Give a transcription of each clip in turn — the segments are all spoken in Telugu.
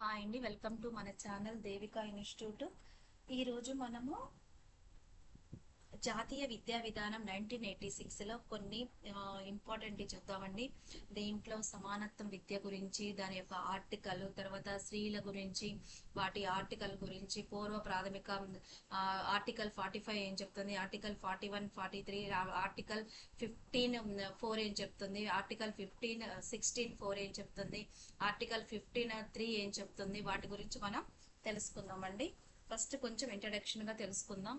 హాయ్ అండి, వెల్కమ్ టు మన ఛానల్ దేవికా ఇన్స్టిట్యూట్. ఈరోజు మనము జాతీయ విద్యా విధానం 1986లో కొన్ని ఇంపార్టెంట్ చూద్దామండి. దీంట్లో సమానత్వం విద్య గురించి, దాని యొక్క ఆర్టికల్, తర్వాత స్త్రీల గురించి, వాటి ఆర్టికల్ గురించి, పూర్వ ప్రాథమిక ఆర్టికల్ 45 ఏం చెప్తుంది, ఆర్టికల్ 41, 43, ఆర్టికల్ 15(4) ఏం చెప్తుంది, ఆర్టికల్ 16(4) ఏం చెప్తుంది, ఆర్టికల్ 15(3) ఏం చెప్తుంది, వాటి గురించి మనం తెలుసుకుందామండి. ఫస్ట్ కొంచెం ఇంట్రడక్షన్ గా తెలుసుకుందాం.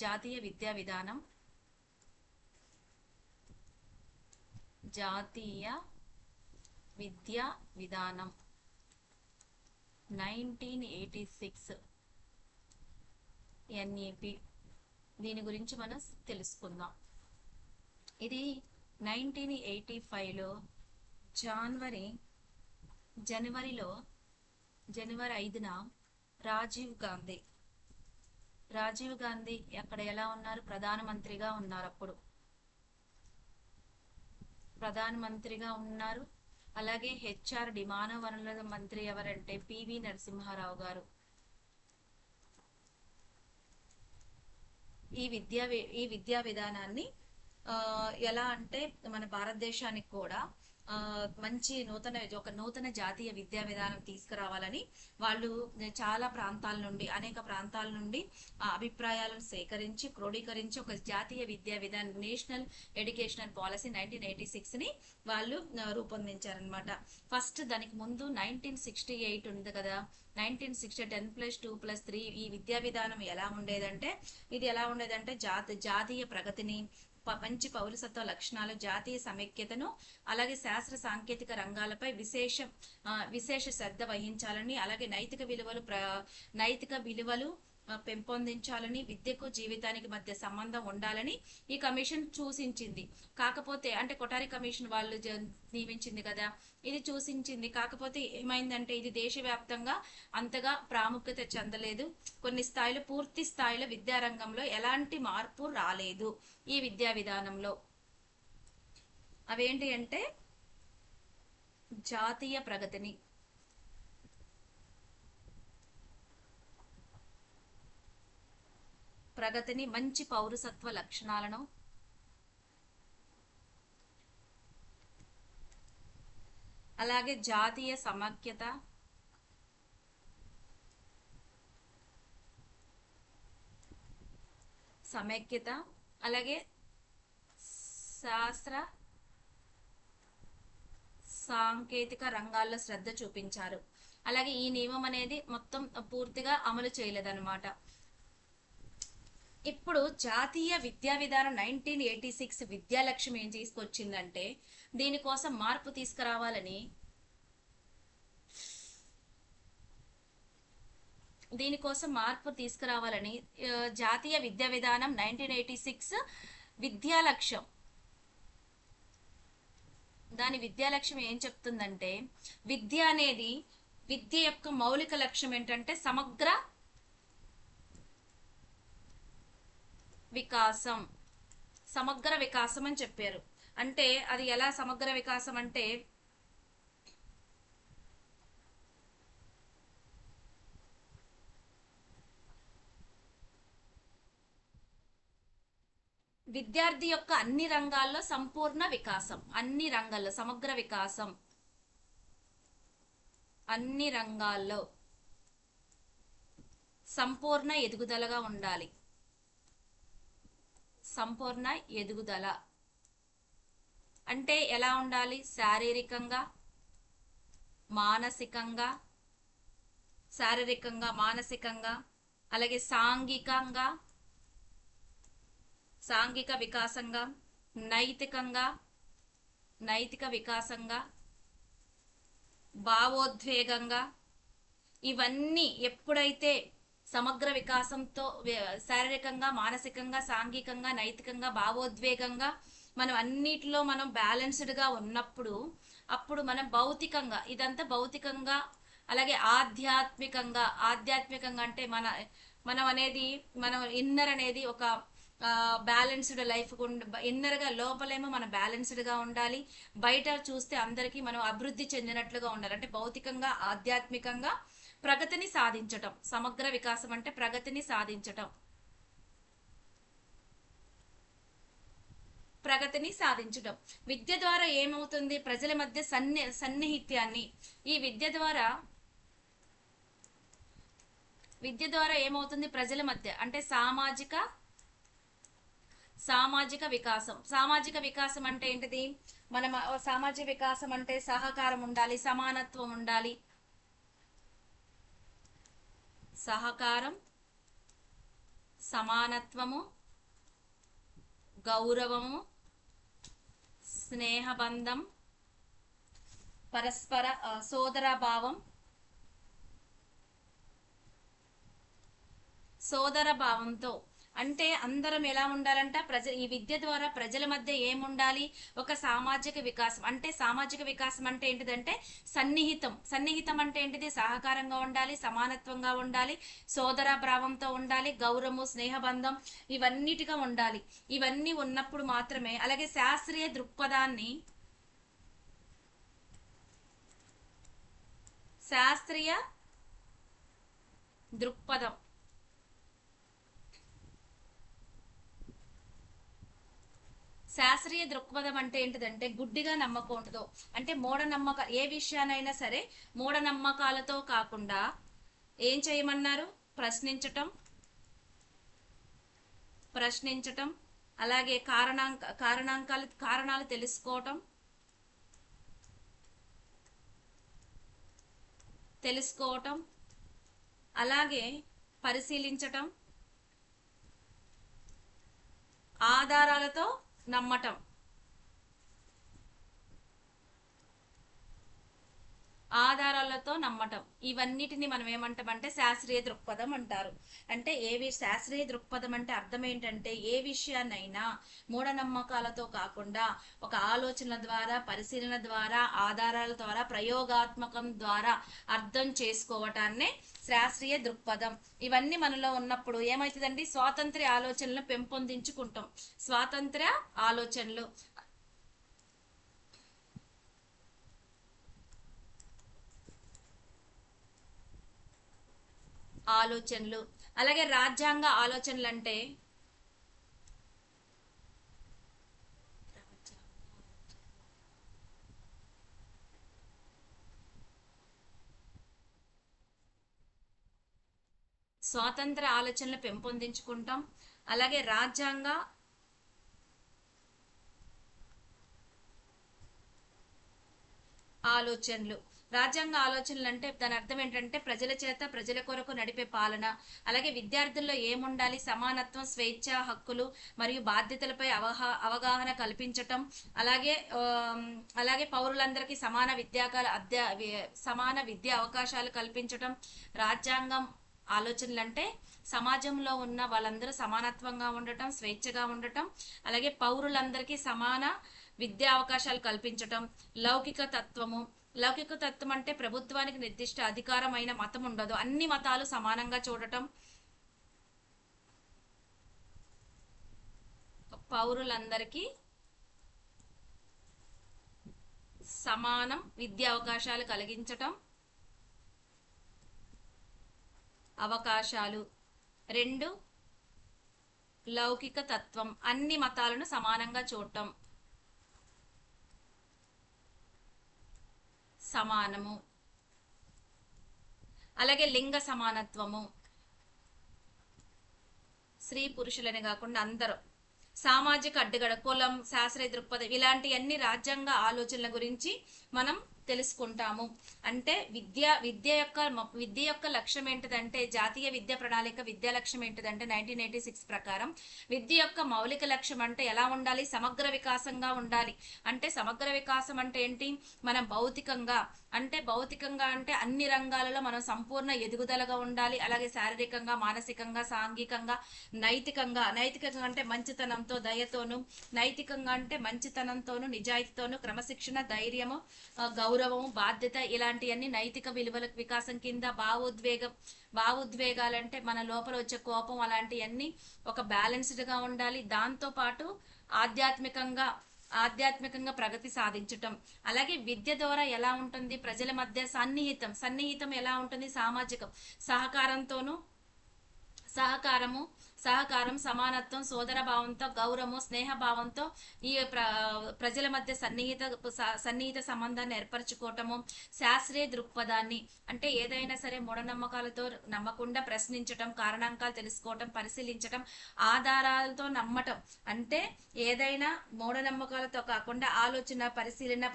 జాతీయ విద్యా విధానం, జాతీయ విద్యా విధానం 1986 ఎన్ఈపి, దీని గురించి మనం తెలుసుకుందాం. ఇది 1985లో జనవరి 5న రాజీవ్ గాంధీ అక్కడ ఎలా ఉన్నారు, ప్రధానమంత్రిగా ఉన్నారు. అప్పుడు ప్రధానమంత్రిగా ఉన్నారు. అలాగే హెచ్ఆర్డి మానవ వనరుల మంత్రి ఎవరంటే పివి నరసింహారావు గారు. ఈ విద్యా విధానాన్ని ఎలా అంటే మన భారతదేశానికి కూడా మంచి నూతన జాతీయ విద్యా విధానం తీసుకురావాలని వాళ్ళు అనేక ప్రాంతాల నుండి అభిప్రాయాలను సేకరించి క్రోడీకరించి ఒక జాతీయ విద్యా విధానం, నేషనల్ ఎడ్యుకేషనల్ పాలసీ 1986ని వాళ్ళు రూపొందించారనమాట. ఫస్ట్ దానికి ముందు 1968 ఉంది కదా, 1960 10+2+3 ఈ విద్యా విధానం ఎలా ఉండేదంటే జాతీయ ప్రగతిని, మంచి పౌరసత్వ లక్షణాలు, జాతీయ సమైక్యతను, అలాగే శాస్త్ర సాంకేతిక రంగాలపై విశేష శ్రద్ధ వహించాలని, అలాగే నైతిక విలువలు పెంపొందించాలని, విద్యకు జీవితానికి మధ్య సంబంధం ఉండాలని ఈ కమిషన్ సూచించింది. కాకపోతే అంటే కొఠారి కమిషన్ వాళ్ళు నియమించింది కదా, ఇది సూచించింది. కాకపోతే ఏమైందంటే ఇది దేశవ్యాప్తంగా అంతగా ప్రాముఖ్యత చెందలేదు. పూర్తి స్థాయిలో విద్యారంగంలో ఎలాంటి మార్పు రాలేదు ఈ విద్యా విధానంలో. అవేంటి అంటే జాతీయ ప్రగతిని, మంచి పౌరసత్వ లక్షణాలను, అలాగే జాతీయ సమైక్యత, అలాగే శాస్త్ర సాంకేతిక రంగాల్లో శ్రద్ధ చూపించారు. అలాగే ఈ నియమం అనేది మొత్తం పూర్తిగా అమలు చేయలేదన్నమాట. ఇప్పుడు జాతీయ విద్యా విధానం 1986 విద్యా లక్ష్యం ఏం తీసుకొచ్చిందంటే దీనికోసం మార్పు తీసుకురావాలని, జాతీయ విద్యా విధానం 1986 విద్యా లక్ష్యం, దాని విద్యా లక్ష్యం ఏం చెప్తుందంటే విద్య యొక్క మౌలిక లక్ష్యం ఏంటంటే సమగ్ర వికాసం అని చెప్పారు. అంటే అది ఎలా సమగ్ర వికాసం అంటే విద్యార్థి యొక్క అన్ని రంగాల్లో సమగ్ర వికాసం, అన్ని రంగాల్లో సంపూర్ణ ఎదుగుదలగా ఉండాలి. సంపూర్ణ ఎదుగుదల అంటే ఎలా ఉండాలి, శారీరకంగా మానసికంగా అలాగే సాంఘిక వికాసంగా, నైతిక వికాసంగా, భావోద్వేగంగా, ఇవన్నీ ఎప్పుడైతే సమగ్ర వికాసంతో శారీరకంగా, మానసికంగా, సాంఘికంగా, నైతికంగా, భావోద్వేగంగా మనం అన్నిటిలో మనం బ్యాలెన్స్డ్ గా ఉన్నప్పుడు అప్పుడు మనం ఇదంతా భౌతికంగా, అలాగే ఆధ్యాత్మికంగా అంటే మనం ఇన్నర్ అనేది ఒక బ్యాలెన్స్డ్ లైఫ్ ఇన్నర్ గా లోపలేమో మనం బ్యాలెన్స్డ్ గా ఉండాలి, బయట చూస్తే అందరికీ మనం అభివృద్ధి చెందినట్లుగా ఉండాలి. అంటే భౌతికంగా ఆధ్యాత్మికంగా ప్రగతిని సాధించటం. సమగ్ర వికాసం అంటే ప్రగతిని సాధించటం, ప్రగతిని సాధించటం. విద్య ద్వారా ఏమవుతుంది? ప్రజల మధ్య సన్నిహిత్యాన్ని, ఈ విద్య ద్వారా ఏమవుతుంది? ప్రజల మధ్య అంటే సామాజిక వికాసం. సామాజిక వికాసం అంటే ఏంటిది? మనం సామాజిక వికాసం అంటే సహకారం ఉండాలి, సమానత్వం ఉండాలి. సహకారం, సమానత్వము, గౌరవము, స్నేహబంధం, పరస్పర సోదర భావంతో. అంటే అందరం ఎలా ఉండాలంట? ఈ విద్య ద్వారా ప్రజల మధ్య ఏముండాలి? ఒక సామాజిక వికాసం. అంటే సామాజిక వికాసం అంటే ఏంటిదంటే సన్నిహితం అంటే ఏంటిది? సహకారంగా ఉండాలి, సమానత్వంగా ఉండాలి, సోదర భావంతో ఉండాలి, గౌరవము, స్నేహబంధం ఇవన్నిటిగా ఉండాలి. ఇవన్నీ ఉన్నప్పుడు మాత్రమే. అలాగే శాస్త్రీయ దృక్పథం. శాస్త్రీయ దృక్పథం అంటే ఏంటిదంటే గుడ్డిగా నమ్మకూడదు. అంటే ఏ విషయానైనా సరే మూఢనమ్మకాలతో కాకుండా ఏం చేయమన్నారు? ప్రశ్నించటం, అలాగే కారణాలు తెలుసుకోవటం, అలాగే పరిశీలించటం, ఆధారాలతో నమ్మటం. ఇవన్నిటిని మనం ఏమంటామంటే శాస్త్రీయ దృక్పథం అంటారు. అంటే శాస్త్రీయ దృక్పథం అంటే అర్థం ఏంటంటే ఏ విషయాన్నైనా మూఢనమ్మకాలతో కాకుండా ఒక ఆలోచనల ద్వారా, పరిశీలన ద్వారా, ఆధారాల ద్వారా, ప్రయోగాత్మకం ద్వారా అర్థం చేసుకోవటాన్నే శాస్త్రీయ దృక్పథం. ఇవన్నీ మనలో ఉన్నప్పుడు ఏమవుతుందండి? స్వాతంత్ర్య ఆలోచనలు పెంపొందించుకుంటాం. స్వాతంత్ర్య ఆలోచనలు అలాగే రాజ్యాంగ ఆలోచనలు అంటే స్వాతంత్ర ఆలోచనలు పెంపొందించుకుంటాం. అలాగే రాజ్యాంగ ఆలోచనలు అంటే దాని అర్థం ఏంటంటే ప్రజల చేత, ప్రజల కొరకు నడిపే పాలన. అలాగే విద్యార్థుల్లో ఏముండాలి? సమానత్వం, స్వేచ్ఛ, హక్కులు మరియు బాధ్యతలపై అవగాహన కల్పించటం. అలాగే పౌరులందరికీ సమాన విద్యా అవకాశాలు కల్పించటం. రాజ్యాంగం ఆలోచనలు అంటే సమాజంలో ఉన్న వాళ్ళందరూ సమానత్వంగా ఉండటం, స్వేచ్ఛగా ఉండటం, అలాగే పౌరులందరికీ సమాన విద్యా అవకాశాలు కల్పించటం. లౌకిక తత్వం అంటే ప్రభుత్వానికి నిర్దిష్ట అధికారమైన మతం ఉండదు, అన్ని మతాలు సమానంగా చూడటం. పౌరులందరికీ సమానం విద్యా అవకాశాలు కలిగించటం. అవకాశాలు 2 లౌకిక తత్వం అన్ని మతాలను సమానంగా చూడటం, సమానము. అలాగే లింగ సమానత్వము, స్త్రీ పురుషులని కాకుండా అందరూ. సామాజిక అడ్డుగడ, కులం, శాస్త్రీయ దృక్పథం ఇలాంటి రాజ్యాంగ ఆలోచనల గురించి మనం తెలుసుకుంటాము. అంటే విద్య యొక్క లక్ష్యం ఏంటిదంటే జాతీయ విద్యా ప్రణాళిక విద్యా లక్ష్యం ఏంటిదంటే 1986 ప్రకారం విద్య యొక్క మౌలిక లక్ష్యం అంటే ఎలా ఉండాలి? సమగ్ర వికాసంగా ఉండాలి. అంటే సమగ్ర వికాసం అంటే ఏంటి? మనం భౌతికంగా అంటే అన్ని రంగాలలో మనం సంపూర్ణ ఎదుగుదలగా ఉండాలి. అలాగే శారీరకంగా, మానసికంగా, సాంఘికంగా, నైతికంగా అంటే మంచితనంతో, దయతోను, నైతికంగా అంటే మంచితనంతోను, నిజాయితీతోను, క్రమశిక్షణ, ధైర్యము, గౌరవం గౌరవం, బాధ్యత ఇలాంటివన్నీ నైతిక విలువల వికాసం కింద. భావోద్వేగాలంటే మన లోపల వచ్చే కోపం, అలాంటివన్నీ ఒక బ్యాలెన్స్డ్ గా ఉండాలి. దాంతో పాటు ఆధ్యాత్మికంగా ఆధ్యాత్మికంగా ప్రగతి సాధించటం. అలాగే విద్య ద్వారా ఎలా ఉంటుంది, ప్రజల మధ్య సన్నిహితం ఎలా ఉంటుంది, సామాజికం, సహకారంతోనూ సహకారము సహకారం, సమానత్వం, సోదర భావంతో, గౌరవము, స్నేహ భావంతో ఈ ప్రజల మధ్య సన్నిహిత సంబంధాన్ని ఏర్పరచుకోవటము. శాస్త్రీయ దృక్పథాన్ని అంటే ఏదైనా సరే మూఢనమ్మకాలతో నమ్మకుండా ప్రశ్నించటం, కారణాంకాలు తెలుసుకోవటం, పరిశీలించటం, ఆధారాలతో నమ్మటం. అంటే ఏదైనా మూఢనమ్మకాలతో కాకుండా ఆలోచన, పరిశీలన,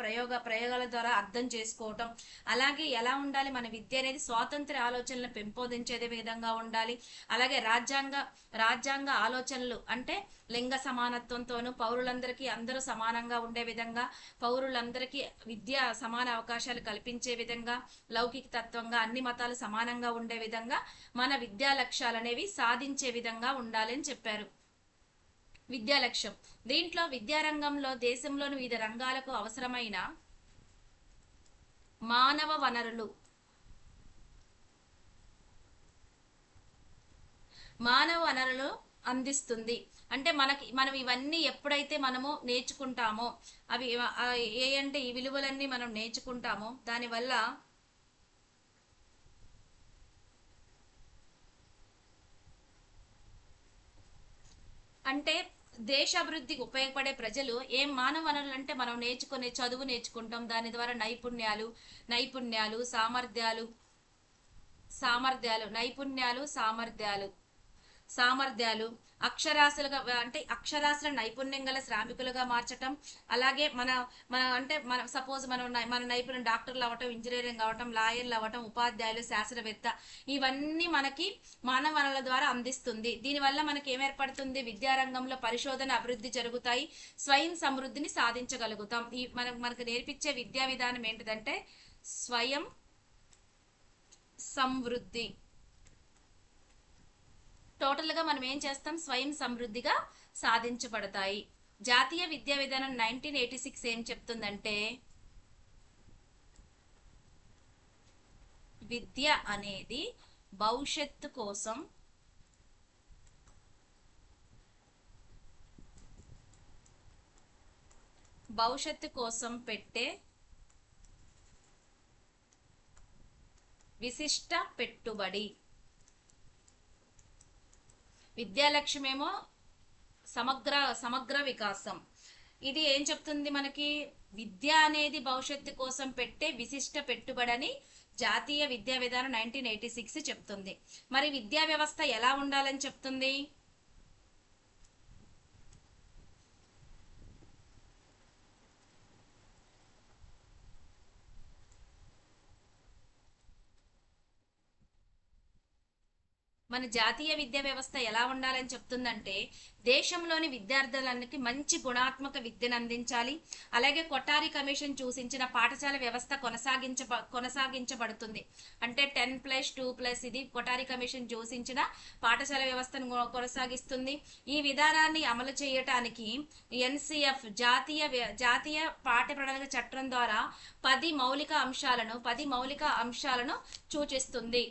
ప్రయోగాల ద్వారా అర్థం చేసుకోవటం. అలాగే ఎలా ఉండాలి మన విద్య అనేది, స్వాతంత్ర ఆలోచనలను పెంపొందించే విధంగా ఉండాలి. అలాగే రాజ్యాంగ ఆలోచనలు అంటే లింగ సమానత్వంతోనూ పౌరులందరికీ అందరూ సమానంగా ఉండే విధంగా, పౌరులందరికీ విద్య సమాన అవకాశాలు కల్పించే విధంగా, లౌకిక తత్వంగా అన్ని మతాలు సమానంగా ఉండే విధంగా మన విద్యా లక్ష్యాలు అనేవి సాధించే విధంగా ఉండాలి అని చెప్పారు. విద్యా లక్ష్యం దీంట్లో విద్యారంగంలో దేశంలోని వివిధ రంగాలకు అవసరమైన మానవ వనరులు అందిస్తుంది. అంటే మనం ఇవన్నీ ఎప్పుడైతే మనము నేర్చుకుంటామో, అవి అంటే ఈ విలువలన్నీ మనం నేర్చుకుంటామో, దానివల్ల అంటే దేశాభివృద్ధికి ఉపయోగపడే ప్రజలు ఏం మానవ వనరులు అంటే మనం నేర్చుకునే చదువు నేర్చుకుంటాం, దాని ద్వారా నైపుణ్యాలు సామర్థ్యాలు అక్షరాస్యుల నైపుణ్యం గల శ్రామికులుగా మార్చటం. అలాగే మన సపోజ్ మన నైపుణ్యం డాక్టర్లు అవ్వటం, ఇంజనీరింగ్ అవ్వటం, లాయర్లు అవ్వటం, ఉపాధ్యాయులు, శాస్త్రవేత్త, ఇవన్నీ మనకి మానవ వనరుల ద్వారా అందిస్తుంది. దీనివల్ల మనకి ఏమేర్పడుతుంది, విద్యారంగంలో పరిశోధన అభివృద్ధి జరుగుతాయి, స్వయం సమృద్ధిని సాధించగలుగుతాం. మనకు నేర్పించే విద్యా విధానం ఏంటిదంటే స్వయం సమృద్ధి. టోటల్ గా మనం ఏం చేస్తాం, స్వయం సమృద్ధిగా సాధించబడతాయి. జాతీయ విద్యా విధానం 1986 ఏం చెప్తుందంటే విద్య అనేది భవిష్యత్తు కోసం పెట్టే విశిష్ట పెట్టుబడి. విద్యా లక్ష్యమేమో సమగ్ర వికాసం. ఇది ఏం చెప్తుంది మనకి, విద్య అనేది భవిష్యత్తు కోసం పెట్టే విశిష్ట పెట్టుబడి అని జాతీయ విద్యా విధానం 1986 చెప్తుంది. మరి విద్యా వ్యవస్థ ఎలా ఉండాలని చెప్తుంది, మన జాతీయ విద్యా వ్యవస్థ ఎలా ఉండాలని చెప్తుందంటే దేశంలోని విద్యార్థులకి మంచి గుణాత్మక విద్యను అందించాలి. అలాగే కొఠారి కమిషన్ సూచించిన పాఠశాల వ్యవస్థ కొనసాగించబడుతుంది. అంటే 10+2+, ఇది కొఠారి కమిషన్ సూచించిన పాఠశాల వ్యవస్థను కొనసాగిస్తుంది. ఈ విధానాన్ని అమలు చేయటానికి NCF జాతీయ పాఠ్య ప్రణాళిక చట్టం ద్వారా 10 మౌలిక అంశాలను సూచిస్తుంది.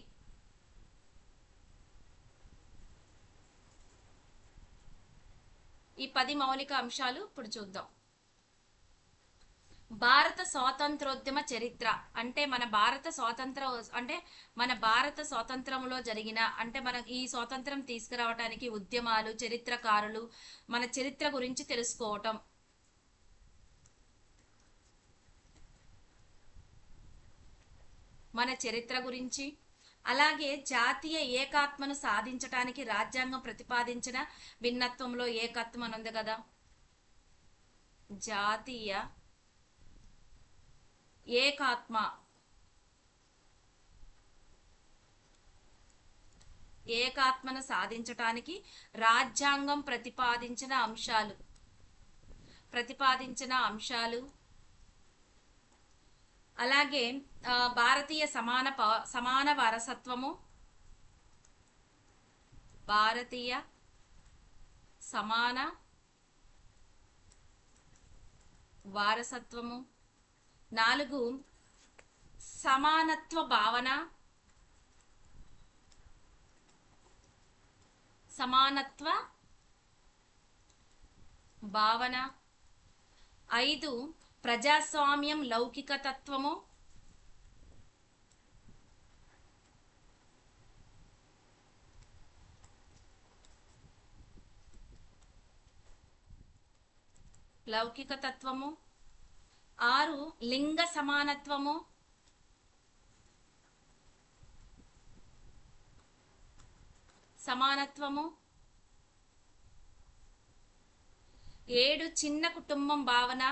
ఈ 10 మౌలిక అంశాలు ఇప్పుడు చూద్దాం. భారత స్వాతంత్రోద్యమ చరిత్ర అంటే మన భారత స్వాతంత్రంలో జరిగిన మన ఈ స్వాతంత్రం తీసుకురావడానికి ఉద్యమాలు, చరిత్రకారులు, మన చరిత్ర గురించి తెలుసుకోవటం. మన చరిత్ర గురించి, అలాగే జాతీయ ఏకాత్మను సాధించటానికి రాజ్యాంగం ప్రతిపాదించిన భిన్నత్వంలో ఏకత్వం అని ఉంది కదా, జాతీయ ఏకాత్మను సాధించటానికి రాజ్యాంగం ప్రతిపాదించిన అంశాలు. అలాగే భారతీయ సమాన వారసత్వము, భారతీయ సమాన వారసత్వము. 4 సమానత్వ భావన, సమానత్వ భావన. 5 ప్రజాస్వామ్యం లౌకిక తత్వము. 6 లింగ సమానత్వము. 7 చిన్న కుటుంబం భావన.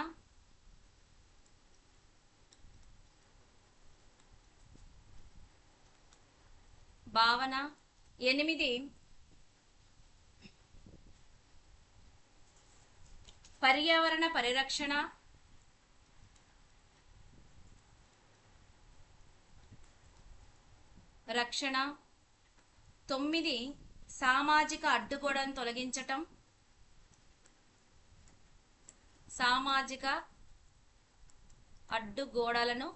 8 పర్యావరణ పరిరక్షణ. 9 సామాజిక అడ్డుగోడలను తొలగించటం. సామాజిక అడ్డుగోడలను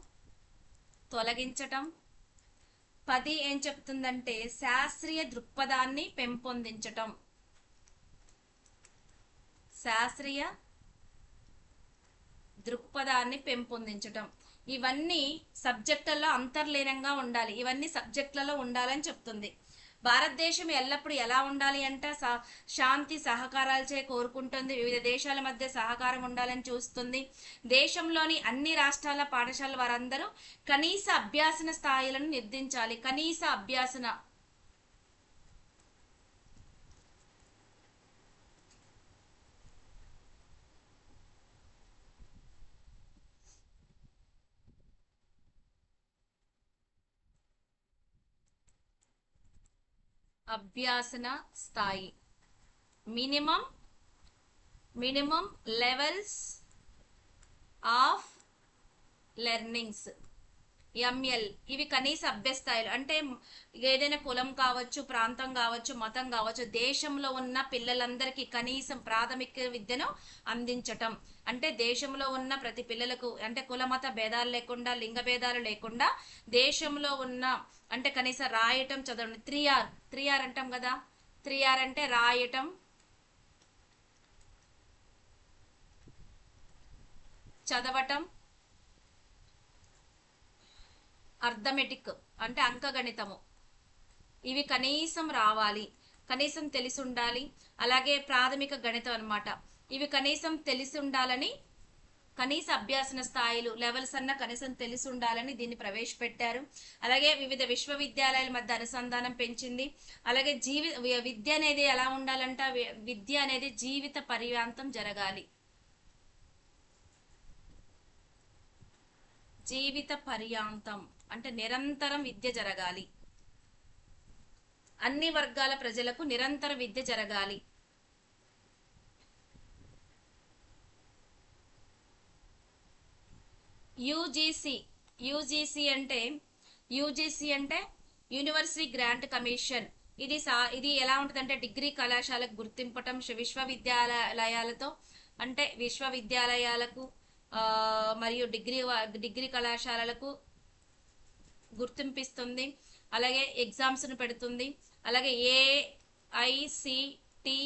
తొలగించటం. 10 ఏం చెప్తుందంటే శాస్త్రీయ దృక్పథాన్ని పెంపొందించటం. శాస్త్రీయ దృక్పథాన్ని పెంపొందించటం. ఇవన్నీ సబ్జెక్టుల్లో అంతర్లీనంగా ఉండాలి, ఇవన్నీ సబ్జెక్టులలో ఉండాలని చెప్తుంది. భారతదేశం ఎల్లప్పుడూ ఎలా ఉండాలి అంటే శాంతి సహకారాలచే కోరుకుంటుంది, వివిధ దేశాల మధ్య సహకారం ఉండాలని చూస్తుంది. దేశంలోని అన్ని రాష్ట్రాల పాఠశాలల వారందరూ కనీస అభ్యాసన స్థాయిలను నిర్దించాలి. కనీస అభ్యాసన అభ్యాసన స్థాయి, minimum levels of learnings, ML. ఇవి కనీస అభ్యస్థాయిలు. అంటే ఏదైనా కులం కావచ్చు, ప్రాంతం కావచ్చు, మతం కావచ్చు, దేశంలో ఉన్న పిల్లలందరికీ కనీసం ప్రాథమిక విద్యను అందించటం. అంటే దేశంలో ఉన్న ప్రతి పిల్లలకు అంటే కుల మత భేదాలు లేకుండా, లింగ భేదాలు లేకుండా దేశంలో ఉన్న అంటే కనీసం రాయటం, చదవడం. 3R అంటాం కదా. 3R అంటే రాయటం, చదవటం, అర్థమెటిక్ అంటే అంకగణితము. ఇవి కనీసం రావాలి, కనీసం తెలిసి ఉండాలి. అలాగే ప్రాథమిక గణితం అన్నమాట. ఇవి కనీసం తెలిసి ఉండాలని, కనీస అభ్యాసన స్థాయిలు లెవెల్స్ అన్న కనీసం తెలిసి ఉండాలని దీన్ని ప్రవేశపెట్టారు. అలాగే వివిధ విశ్వవిద్యాలయాల మధ్య అనుసంధానం పెంచింది. అలాగే విద్య అనేది ఎలా ఉండాలంట, విద్య అనేది జీవిత పర్యాంతం జరగాలి. జీవిత పర్యాంతం అంటే నిరంతరం విద్య జరగాలి. అన్ని వర్గాల ప్రజలకు నిరంతర విద్య జరగాలి. యూజీసీ అంటే యూనివర్సిటీ గ్రాంట్ కమిషన్. ఇది ఎలా ఉంటుందంటే డిగ్రీ కళాశాలకు గుర్తింపటం, విశ్వవిద్యాలయాలతో అంటే విశ్వవిద్యాలయాలకు మరియు డిగ్రీ కళాశాలలకు గుర్తింపిస్తుంది. అలాగే ఎగ్జామ్స్ను పెడుతుంది. అలాగే AICTE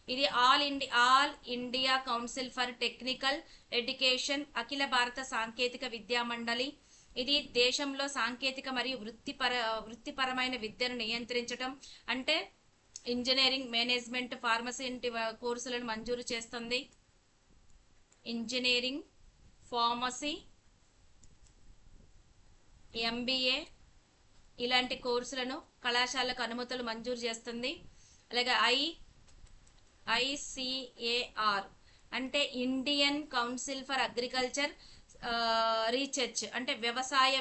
ఇది all India council for technical education, అఖిల భారత సాంకేతిక విద్యా మండలి. ఇది దేశంలో సాంకేతిక మరియు వృత్తిపరమైన విద్యను నియంత్రించడం అంటే ఇంజనీరింగ్, మేనేజ్మెంట్, ఫార్మసీ కోర్సులను మంజూరు చేస్తుంది. ఇంజనీరింగ్, ఫార్మసీ, MBA ఇలాంటి కోర్సులను కళాశాలకు అనుమతులు మంజూరు చేస్తుంది. అలాగే ICAR అంటే Indian council for agriculture research అంటే వ్యవసాయ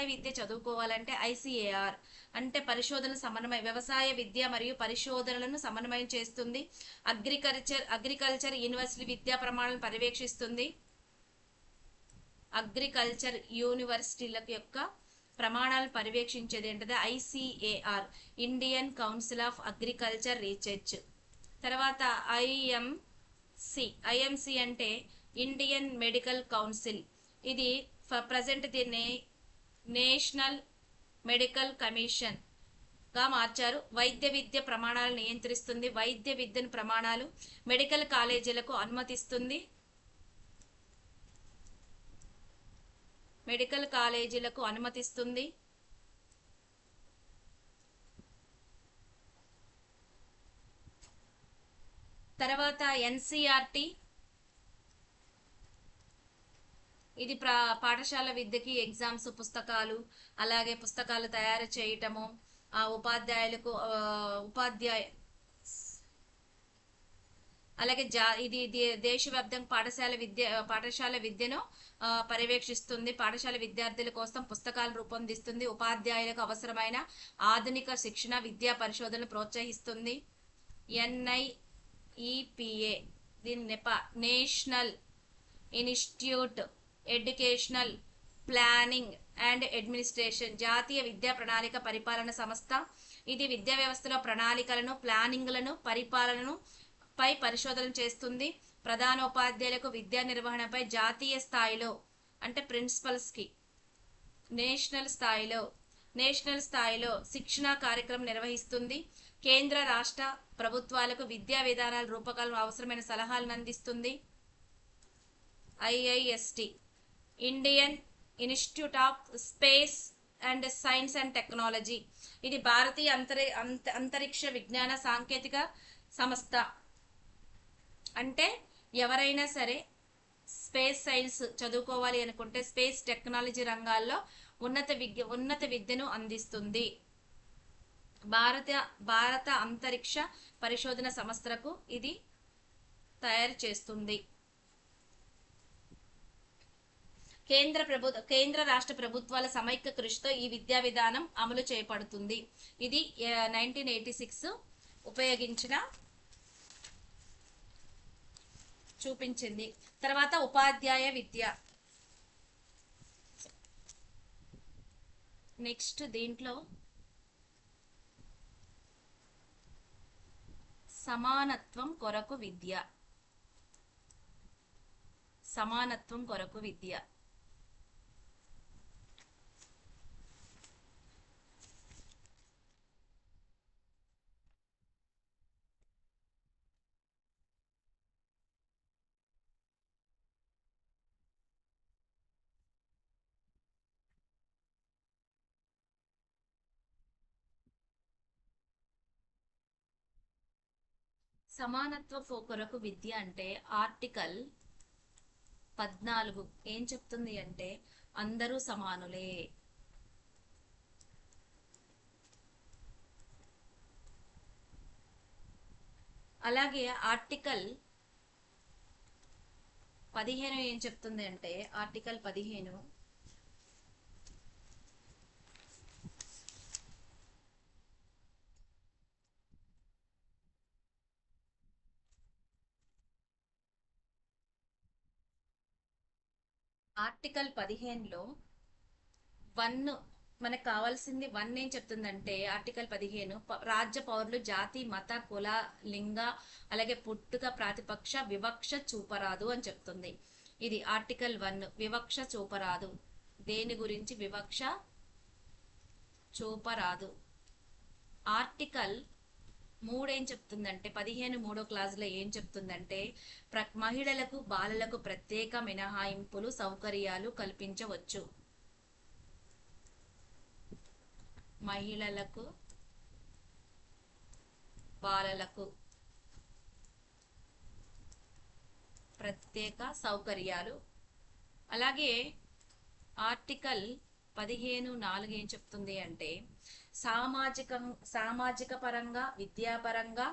విద్య చదువుకోవాలంటే ICAR అంటే పరిశోధన సమన్వయం, వ్యవసాయ విద్య మరియు పరిశోధనలను సమన్వయం చేస్తుంది. అగ్రికల్చర్ యూనివర్సిటీ విద్యా ప్రమాణాలను పర్యవేక్షిస్తుంది. అగ్రికల్చర్ యూనివర్సిటీల యొక్క ప్రమాణాలను పర్యవేక్షించేది ఏంటంటే ICAR Indian council of agriculture research. తర్వాత IMC అంటే ఇండియన్ మెడికల్ కౌన్సిల్. ఇది ప్రజెంట్ దీన్ని నేషనల్ మెడికల్ కమిషన్ గా మార్చారు. వైద్య విద్య ప్రమాణాలను నియంత్రిస్తుంది. వైద్య విద్యను ప్రమాణాలు మెడికల్ కాలేజీలకు అనుమతిస్తుంది. మెడికల్ కాలేజీలకు అనుమతిస్తుంది. తర్వాత ఎన్సిఆర్టి, ఇది పాఠశాల విద్యకి ఎగ్జామ్స్ పుస్తకాలు, అలాగే పుస్తకాలు తయారు చేయటము, ఉపాధ్యాయులకు అలాగే ఇది దేశవ్యాప్తంగా పాఠశాల విద్యను పర్యవేక్షిస్తుంది. పాఠశాల విద్యార్థుల కోసం పుస్తకాలు రూపొందిస్తుంది. ఉపాధ్యాయులకు అవసరమైన ఆధునిక శిక్షణ విద్యా పరిశోధనలు ప్రోత్సహిస్తుంది. NIEPA, దీన్ని national institute educational planning and administration, జాతీయ విద్యా ప్రణాళిక పరిపాలన సంస్థ. ఇది విద్యా వ్యవస్థలో ప్రణాళికలను, ప్లానింగ్లను, పరిపాలనను పై పరిశోధన చేస్తుంది. ప్రధానోపాధ్యాయులకు విద్యా నిర్వహణపై జాతీయ స్థాయిలో అంటే ప్రిన్సిపల్స్ కి నేషనల్ స్థాయిలో శిక్షణా కార్యక్రమం నిర్వహిస్తుంది. కేంద్ర రాష్ట్ర ప్రభుత్వాలకు విద్యా విధానాల రూపకల్పన అవసరమైన సలహాలను అందిస్తుంది. IIST, Indian institute of space and science and technology. ఇది భారతీయ అంతరిక్ష విజ్ఞాన సాంకేతిక సంస్థ. అంటే ఎవరైనా సరే స్పేస్ సైన్స్ చదువుకోవాలి అనుకుంటే స్పేస్ టెక్నాలజీ రంగాల్లో ఉన్నత విద్యను అందిస్తుంది. భారత అంతరిక్ష పరిశోధన సంస్థలకు ఇది తయారు చేస్తుంది. కేంద్ర రాష్ట్ర ప్రభుత్వాల సమైక్య కృషితో ఈ విద్యా విధానం అమలు చేయబడుతుంది. ఇది 1986 ఉపయోగించిన చూపించింది. తర్వాత ఉపాధ్యాయ విద్య. నెక్స్ట్ దీంట్లో సమానత్వం కొరకు విద్య. సమానత్వ కొరకు విద్య అంటే ఆర్టికల్ 14 ఏం చెప్తుంది అంటే అందరూ సమానులే. అలాగే ఆర్టికల్ 15 ఏం చెప్తుంది అంటే ఆర్టికల్ 15 ఆర్టికల్ 15లో 1 మనకు కావాల్సింది 1 ఏం చెప్తుందంటే ఆర్టికల్ 15 రాజ్య పౌరులు జాతి, మత, కుల, లింగ అలాగే పుట్టుక ప్రాతిపక్ష వివక్ష చూపరాదు అని చెప్తుంది. ఇది ఆర్టికల్ 1 వివక్ష చూపరాదు. దేని గురించి వివక్ష చూపరాదు. ఆర్టికల్ 3 ఏం చెప్తుందంటే 15 3వ క్లాసులో ఏం చెప్తుందంటే మహిళలకు, బాలలకు ప్రత్యేక మినహాయింపులు, సౌకర్యాలు కల్పించవచ్చు. మహిళలకు, బాలలకు ప్రత్యేక సౌకర్యాలు. అలాగే ఆర్టికల్ 15(4) ఏం చెప్తుంది అంటే సామాజిక పరంగా, విద్యాపరంగా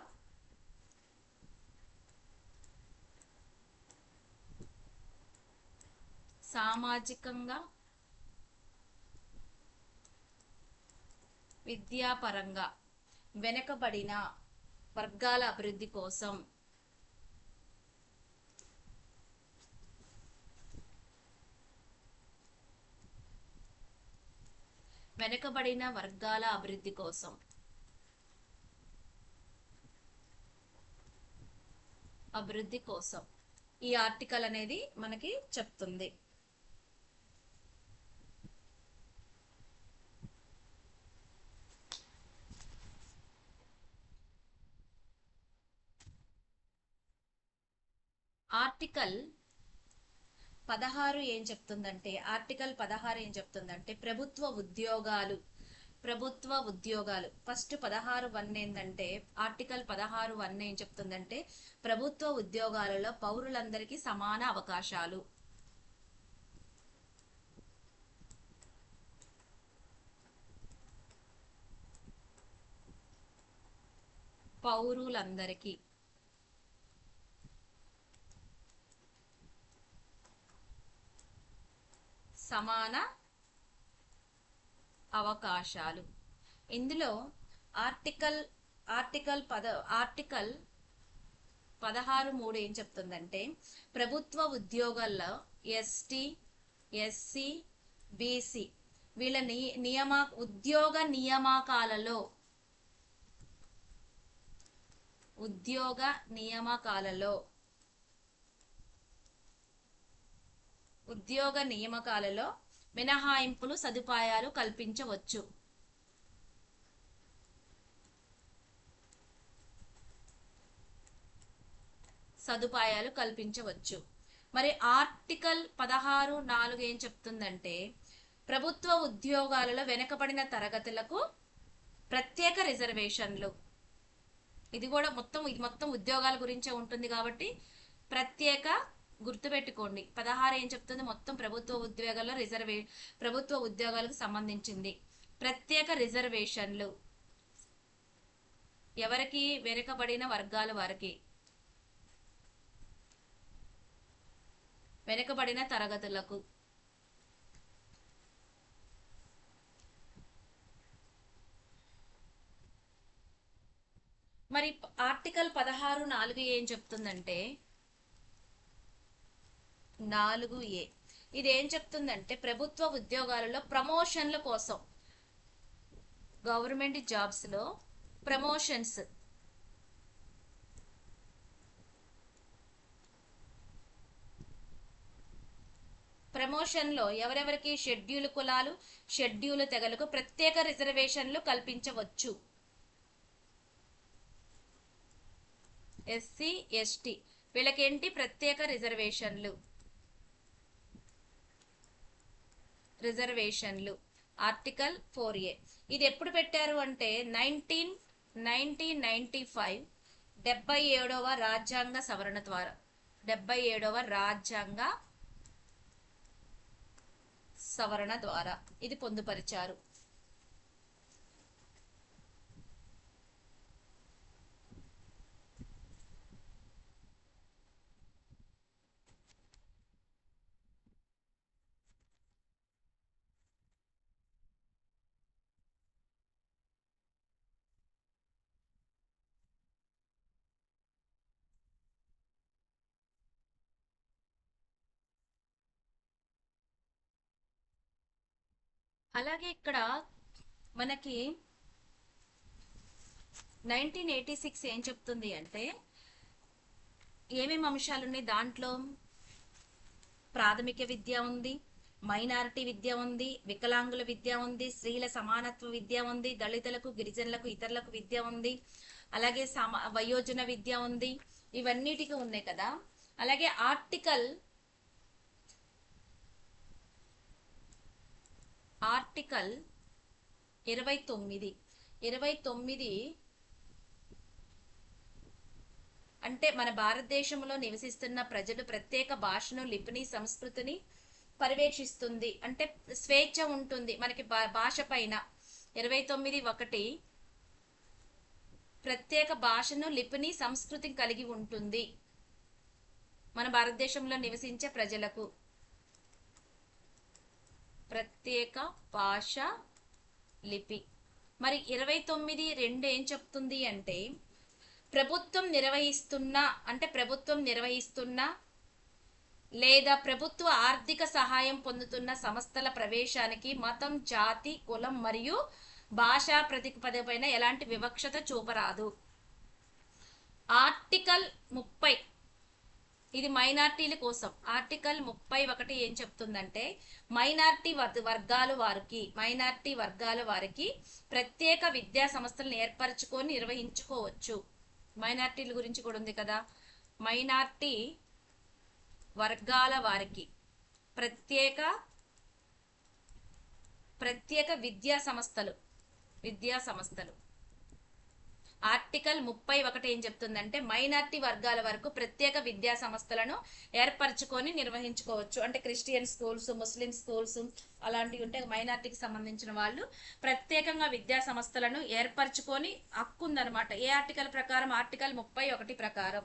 సామాజికంగా విద్యాపరంగా వెనుకబడిన వర్గాల అభివృద్ధి కోసం ఈ ఆర్టికల్ అనేది మనకి చెప్తుంది. ఆర్టికల్ 16 ఏం చెప్తుందంటే ప్రభుత్వ ఉద్యోగాలు ఫస్ట్ 16(1) ఏంటంటే ఆర్టికల్ 16(1) ఏం చెప్తుందంటే ప్రభుత్వ ఉద్యోగాలలో పౌరులందరికీ సమాన అవకాశాలు. పౌరులందరికీ సమాన అవకాశాలు. ఇందులో ఆర్టికల్ 16(3) ఏం చెప్తుందంటే ప్రభుత్వ ఉద్యోగాల్లో ఎస్టీ, ఎస్సీ, బీసీ వీళ్ళ ఉద్యోగ నియామకాలలో మినహాయింపులు సదుపాయాలు కల్పించవచ్చు. మరి ఆర్టికల్ 16(4) ఏం చెప్తుందంటే ప్రభుత్వ ఉద్యోగాలలో వెనుకబడిన తరగతులకు ప్రత్యేక రిజర్వేషన్లు. ఇది మొత్తం ఉద్యోగాల గురించే ఉంటుంది కాబట్టి ప్రత్యేక గుర్తుపెట్టుకోండి. 16 ఏం చెప్తుంది, మొత్తం ప్రభుత్వ ఉద్యోగాలకు సంబంధించింది. ప్రత్యేక రిజర్వేషన్లు ఎవరికి? వెనుకబడిన వర్గాల వారికి, వెనుకబడిన తరగతులకు. మరి ఆర్టికల్ 16(4) ఏం చెప్తుందంటే 4A ఇది ఏం చెప్తుందంటే ప్రభుత్వ ఉద్యోగాలలో ప్రమోషన్ల కోసం, గవర్నమెంట్ జాబ్స్ లో ప్రమోషన్ లో ఎవరెవరికి? షెడ్యూల్ కులాలు, షెడ్యూల్ తెగలకు ప్రత్యేక రిజర్వేషన్లు కల్పించవచ్చు. ఎస్సీ, ఎస్టీ వీళ్ళకేంటి? ప్రత్యేక రిజర్వేషన్లు. ఆర్టికల్ 4A ఇది ఎప్పుడు పెట్టారు అంటే 1995 77వ రాజ్యాంగ సవరణ ద్వారా 77వ రాజ్యాంగ సవరణ ద్వారా ఇది పొందుపరిచారు. అలాగే ఇక్కడ మనకి 1986 ఏం చెప్తుంది అంటే ఏమేమి అంశాలు ఉన్నాయి దాంట్లో? ప్రాథమిక విద్య ఉంది, మైనారిటీ విద్య ఉంది, వికలాంగుల విద్య ఉంది, స్త్రీల సమానత్వ విద్య ఉంది, దళితులకు, గిరిజనులకు, ఇతరులకు విద్య ఉంది, అలాగే వయోజన విద్య ఉంది. ఇవన్నిటికీ ఉన్నాయి కదా. అలాగే ఆర్టికల్ 29 అంటే మన భారతదేశంలో నివసిస్తున్న ప్రజలు ప్రత్యేక భాషను, లిపిని, సంస్కృతిని పర్యవేక్షిస్తుంది. అంటే స్వేచ్ఛ ఉంటుంది మనకి భాష పైన. 29(1) ప్రత్యేక భాషను, లిపిని, సంస్కృతిని కలిగి ఉంటుంది మన భారతదేశంలో నివసించే ప్రజలకు. ప్రత్యేక భాష, లిపి. మరి 29(2) ఏం చెప్తుంది అంటే ప్రభుత్వం నిర్వహిస్తున్న లేదా ప్రభుత్వ ఆర్థిక సహాయం పొందుతున్న సంస్థల ప్రవేశానికి మతం, జాతి, కులం మరియు భాషా ప్రతిపదికపైన ఎలాంటి వివక్షత చూపరాదు. ఆర్టికల్ 30 ఇది మైనార్టీల కోసం. ఆర్టికల్ 31 ఏం చెప్తుందంటే మైనార్టీ వర్గాల వారికి ప్రత్యేక విద్యా సంస్థలను ఏర్పరచుకొని నిర్వహించుకోవచ్చు. మైనార్టీల గురించి కూడా ఉంది కదా. మైనార్టీ వర్గాల వారికి ప్రత్యేక విద్యా సంస్థలు. ఆర్టికల్ 31 ఏం చెప్తుందంటే మైనార్టీ వర్గాల వరకు ప్రత్యేక విద్యా సంస్థలను ఏర్పరచుకొని నిర్వహించుకోవచ్చు. అంటే క్రిస్టియన్ స్కూల్స్, ముస్లిం స్కూల్స్ అలాంటివి ఉంటే మైనార్టీకి సంబంధించిన వాళ్ళు ప్రత్యేకంగా విద్యా సంస్థలను ఏర్పరచుకొని హక్కు ఉందన్నమాట. ఏ ఆర్టికల్ ప్రకారం? ఆర్టికల్ 31 ప్రకారం.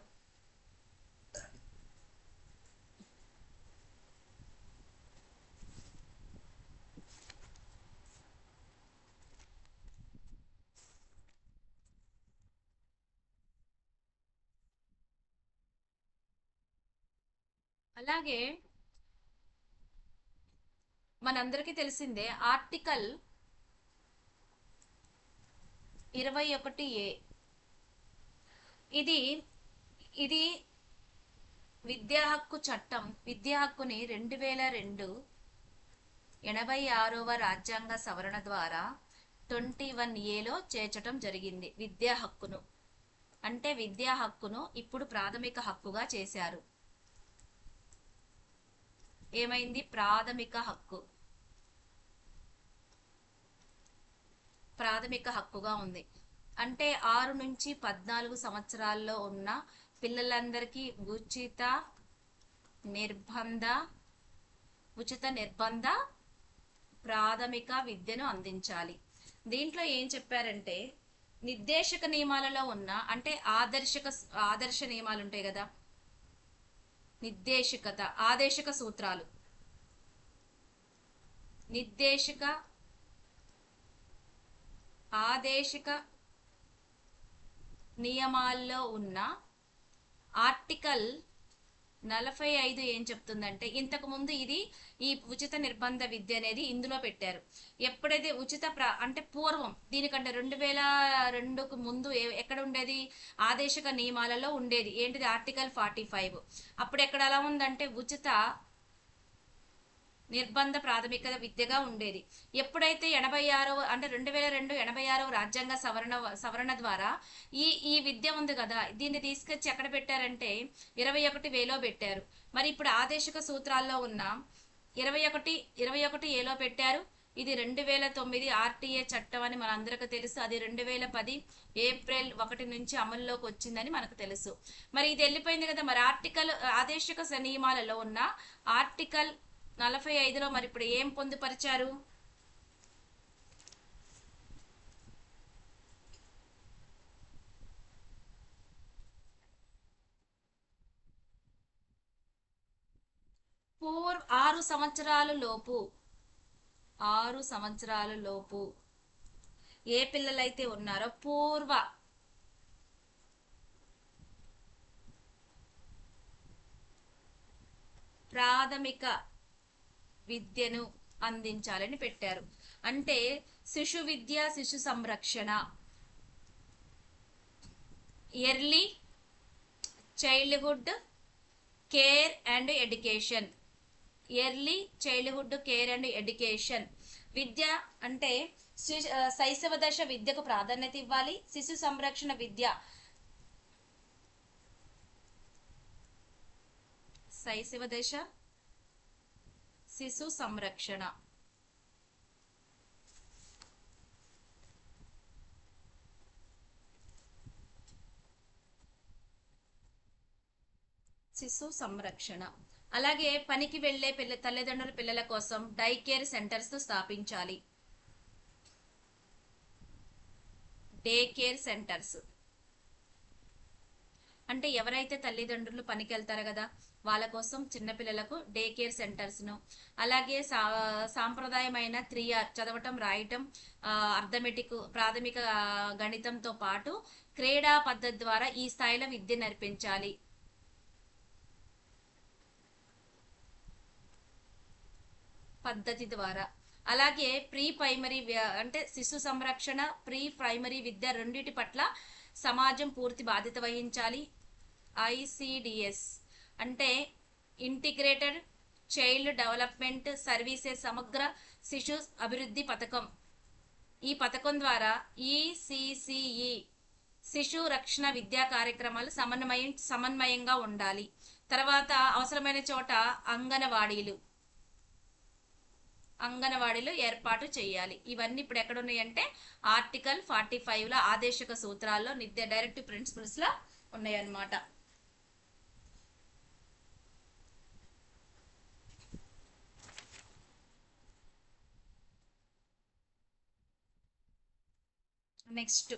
అలాగే మనందరికీ తెలిసిందే ఆర్టికల్ 21A. ఇది ఇది విద్యా హక్కు చట్టం. విద్యా హక్కుని 2002 86వ రాజ్యాంగ సవరణ ద్వారా 21Aలో చేర్చడం జరిగింది. విద్యా హక్కును అంటే విద్యా హక్కును ఇప్పుడు ప్రాథమిక హక్కుగా చేశారు. ఏమైంది? ప్రాథమిక హక్కుగా ఉంది. అంటే 6 నుంచి 14 సంవత్సరాల్లో ఉన్న పిల్లలందరికీ ఉచిత నిర్బంధ ప్రాథమిక విద్యను అందించాలి. దీంట్లో ఏం చెప్పారంటే నిర్దేశక నియమాలలో ఉన్న అంటే ఆదర్శ నియమాలు ఉంటాయి కదా, ఆదేశక సూత్రాలు, ఆదేశిక నియమాల్లో ఉన్న ఆర్టికల్ 45 ఏం చెప్తుందంటే ఇంతకు ముందు ఈ ఉచిత నిర్బంధ విద్య అనేది ఇందులో పెట్టారు. ఎప్పుడైతే అంటే పూర్వం దీనికంటే 2002కు ముందు ఎక్కడ ఉండేది? ఆదేశక నియమాలలో ఉండేది. ఏంటిది? ఆర్టికల్ 45. అప్పుడు ఎక్కడ ఎలా ఉందంటే ఉచిత నిర్బంధ ప్రాథమిక విద్యగా ఉండేది. ఎప్పుడైతే 86వ అంటే 2002 86వ రాజ్యాంగ సవరణ ద్వారా ఈ విద్య ఉంది కదా, దీన్ని తీసుకొచ్చి ఎక్కడ పెట్టారంటే 21వేలో పెట్టారు. మరి ఇప్పుడు ఆదేశిక సూత్రాల్లో ఉన్న 21ఏలో పెట్టారు. ఇది 2009 ఆర్టీఏ చట్టం అని మనందరికీ తెలుసు. అది 2010 ఏప్రిల్ 1 నుంచి అమల్లోకి వచ్చిందని మనకు తెలుసు. మరి ఇది వెళ్ళిపోయింది కదా. మరి ఆదేశిక నియమాలలో ఉన్న ఆర్టికల్ 45లో మరి ఇప్పుడు ఏం పొందుపరిచారు? పూర్వ 6 సంవత్సరాల లోపు ఏ పిల్లలైతే ఉన్నారో పూర్వ ప్రాథమిక విద్యను అందించాలని పెట్టారు. అంటే శిశు విద్య, శిశు సంరక్షణ, early childhood care and education. విద్య అంటే శైశవ దశ విద్యకు ప్రాధాన్యత ఇవ్వాలి. శిశు సంరక్షణ విద్య శైశవ దశ శిశు సంరక్షణ అలాగే పనికి వెళ్లే తల్లిదండ్రుల పిల్లల కోసం డై కేర్ సెంటర్స్ స్థాపించాలి. డే కేర్ సెంటర్స్ అంటే ఎవరైతే తల్లిదండ్రులు పనికి వెళ్తారో కదా వాళ్ళ కోసం చిన్నపిల్లలకు డే కేర్ సెంటర్స్ను, అలాగే సాంప్రదాయమైన 3R చదవటం, రాయటం, అర్థమెటిక్, ప్రాథమిక గణితంతో పాటు క్రీడా పద్ధతి ద్వారా ఈ స్థాయిలో విద్య నేర్పించాలి. అలాగే ప్రీ ప్రైమరీ అంటే శిశు సంరక్షణ, ప్రీ ప్రైమరీ విద్య రెండిటి పట్ల సమాజం పూర్తి బాధ్యత వహించాలి. ICDS అంటే ఇంటిగ్రేటెడ్ చైల్డ్ డెవలప్మెంట్ సర్వీసెస్ సమగ్ర శిశు అభివృద్ధి పథకం. ఈ పథకం ద్వారా ఈసిసిఈ శిశు రక్షణ విద్యా కార్యక్రమాలు సమన్వయంగా ఉండాలి. తర్వాత అవసరమైన చోట అంగనవాడీలు ఏర్పాటు చేయాలి. ఇవన్నీ ఇప్పుడు ఎక్కడ ఉన్నాయంటే ఆర్టికల్ 45లో ఆదేశక సూత్రాల్లో డైరెక్టివ్ ప్రిన్సిపల్స్ లో ఉన్నాయన్నమాట. నెక్స్ట్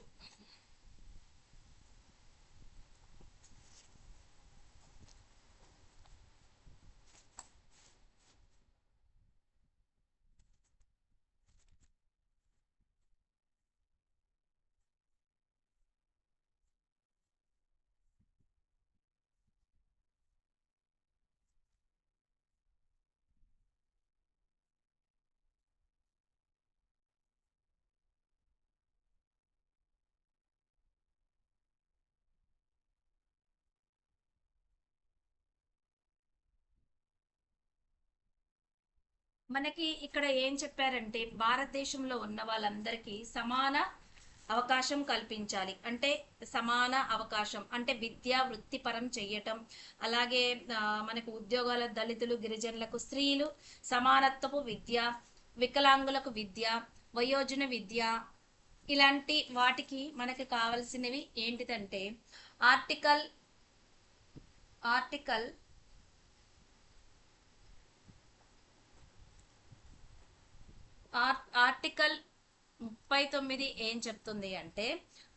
మనకి ఇక్కడ ఏం చెప్పారంటే భారతదేశంలో ఉన్న వాళ్ళందరికీ సమాన అవకాశం కల్పించాలి. అంటే సమాన అవకాశం అంటే విద్యా వృత్తిపరం చెయ్యటం, అలాగే మనకు ఉద్యోగాల దళితులు గిరిజనులకు స్త్రీలు సమానత్వపు విద్య, వికలాంగులకు విద్య, వయోజన విద్య, ఇలాంటి వాటికి మనకి కావాల్సినవి ఏంటిదంటే ఆర్టికల్ ఆర్టికల్ ఆర్టికల్ 39 ఏం చెప్తుంది అంటే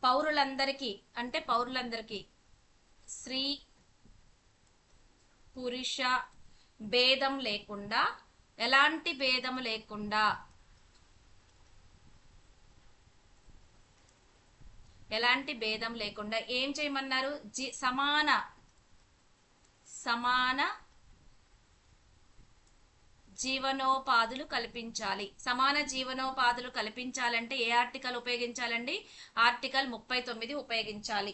పౌరులందరికీ స్త్రీ పురుష భేదం లేకుండా ఎలాంటి భేదం లేకుండా ఏం చేయమన్నారు? సమాన జీవనోపాధులు కల్పించాలి. సమాన జీవనోపాధులు కల్పించాలంటే ఏ ఆర్టికల్ ఉపయోగించాలండి? ఆర్టికల్ 39 ఉపయోగించాలి.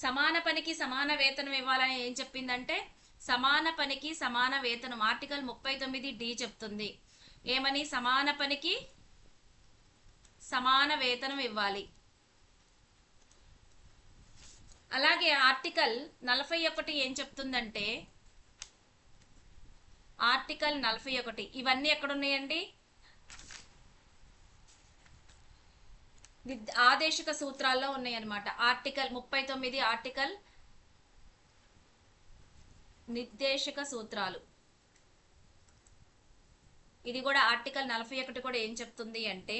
సమాన పనికి సమాన వేతనం ఇవ్వాలని ఏం చెప్పిందంటే సమాన పనికి సమాన వేతనం ఆర్టికల్ 39D చెప్తుంది. ఏమని? సమాన పనికి సమాన వేతనం ఇవ్వాలి. అలాగే ఆర్టికల్ 41 ఏం చెప్తుందంటే ఆర్టికల్ 41 ఇవన్నీ ఎక్కడున్నాయండి? ఆదేశిక సూత్రాల్లో ఉన్నాయన్నమాట. ఆర్టికల్ 39 ఆర్టికల్ నిర్దేశక సూత్రాలు. ఇది కూడా ఆర్టికల్ 41 కూడా ఏం చెప్తుంది అంటే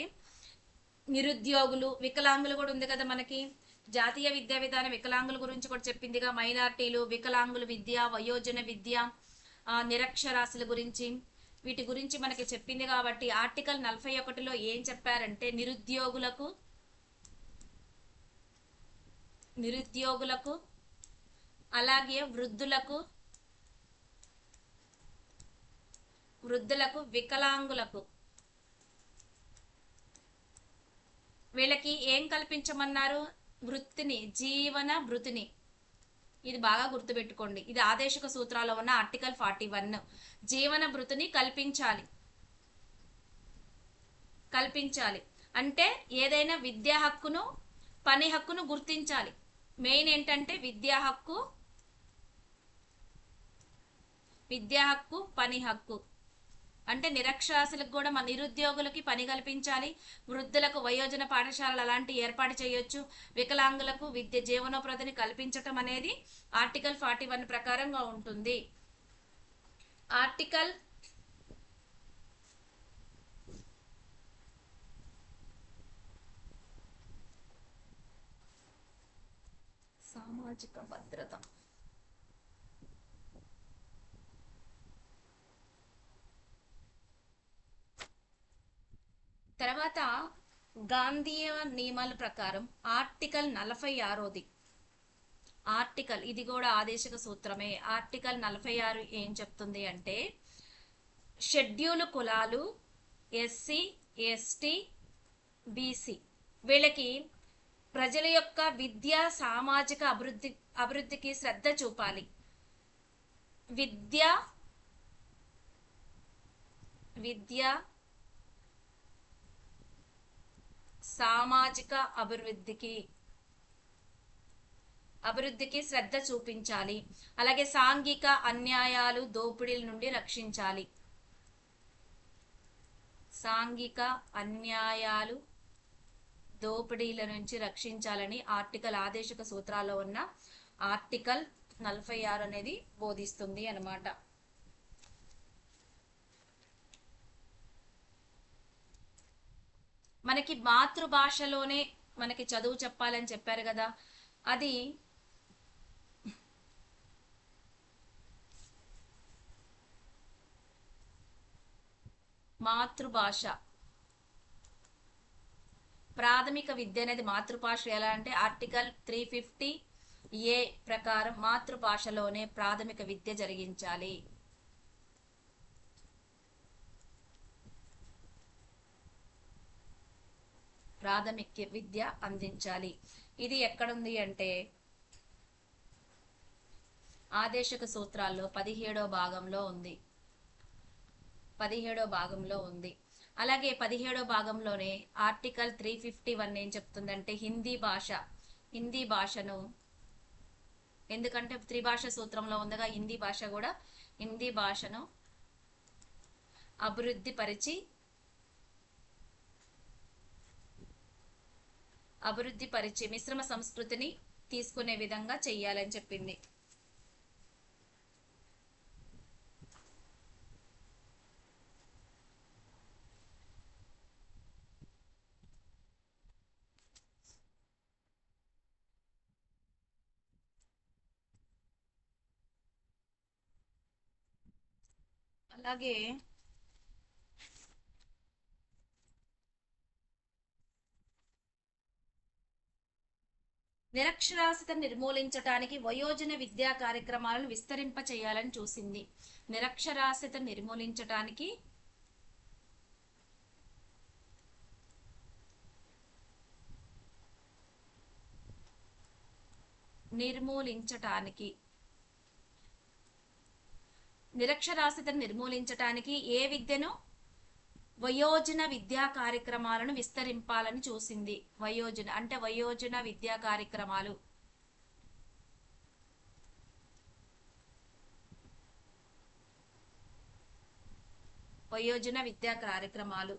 నిరుద్యోగులు, వికలాంగులు కూడా ఉంది కదా మనకి. జాతీయ విద్యా విధానం వికలాంగుల గురించి కూడా చెప్పిందిగా. మైనార్టీలు, వికలాంగుల విద్య, వయోజన విద్య, నిరక్షరాస్యుల గురించి, వీటి గురించి మనకి చెప్పింది. కాబట్టి ఆర్టికల్ 41లో ఏం చెప్పారంటే నిరుద్యోగులకు అలాగే వృద్ధులకు, వికలాంగులకు వీళ్ళకి ఏం కల్పించమన్నారు? జీవన భృతిని. ఇది బాగా గుర్తుపెట్టుకోండి. ఇది ఆదేశిక సూత్రాల్లో ఉన్న ఆర్టికల్ 41. జీవన భృతిని కల్పించాలి అంటే ఏదైనా విద్యా హక్కును, పని హక్కును గుర్తించాలి. మెయిన్ ఏంటంటే విద్యా హక్కు, పని హక్కు. అంటే నిరక్షరాస్యులకు కూడా మన నిరుద్యోగులకి పని కల్పించాలి. వృద్ధులకు వయోజన పాఠశాలలు అలాంటి ఏర్పాటు చేయొచ్చు. వికలాంగులకు విద్య జీవనోపాధిని కల్పించటం అనేది ఆర్టికల్ 41 ప్రకారంగా ఉంటుంది. ఆర్టికల్ సామాజిక భద్రత. తర్వాత గాంధీయ నియమాల ప్రకారం ఆర్టికల్ 46 ఆర్టికల్ ఇది కూడా ఆదేశిక సూత్రమే. ఆర్టికల్ 46 ఏం చెప్తుంది అంటే షెడ్యూల్ కులాలు, ఎస్సీ, ఎస్టీ, బీసీ. వీళ్ళకి ప్రజల యొక్క విద్య సామాజిక అభివృద్ధికి శ్రద్ధ చూపాలి. విద్య విద్య సామాజిక అభివృద్ధికి శ్రద్ధ చూపించాలి. అలాగే సాంఘిక అన్యాయాలు దోపిడీల నుండి రక్షించాలి. సాంఘిక అన్యాయాలు దోపిడీల నుంచి రక్షించాలని ఆర్టికల్ ఆదేశిక సూత్రాల్లో ఉన్న ఆర్టికల్ 46 అనేది బోధిస్తుంది అన్నమాట. మనకి మాతృభాషలోనే మనకి చదువు చెప్పాలని చెప్పారు కదా, అది మాతృభాష. ప్రాథమిక విద్య అనేది మాతృభాష. ఎలా అంటే ఆర్టికల్ 350A ప్రకారం మాతృభాషలోనే ప్రాథమిక విద్య జరిగించాలి. ప్రాథమిక విద్య అందించాలి. ఇది ఎక్కడుంది అంటే ఆదేశక సూత్రాల్లో 17వ భాగంలో ఉంది. 17వ భాగంలో ఉంది. అలాగే 17వ భాగంలోనే ఆర్టికల్ 351 ఏం చెప్తుందంటే హిందీ భాషను, ఎందుకంటే త్రిభాష సూత్రంలో ఉందిగా హిందీ భాషను అభివృద్ధి పరిచి మిశ్రమ సంస్కృతిని తీసుకునే విధంగా చెయ్యాలని చెప్పింది. అలాగే నిరక్షరాస్యత నిర్మూలించడానికి వయోజన విద్యా కార్యక్రమాలను విస్తరింప చేయాలని చూసింది. నిరక్షరాస్యత నిర్మూలించడానికి ఏ విద్యను వయోజన విద్యా కార్యక్రమాలను విస్తరింపాలని చూసింది. వయోజన విద్యా కార్యక్రమాలు. వయోజన విద్యా కార్యక్రమాలు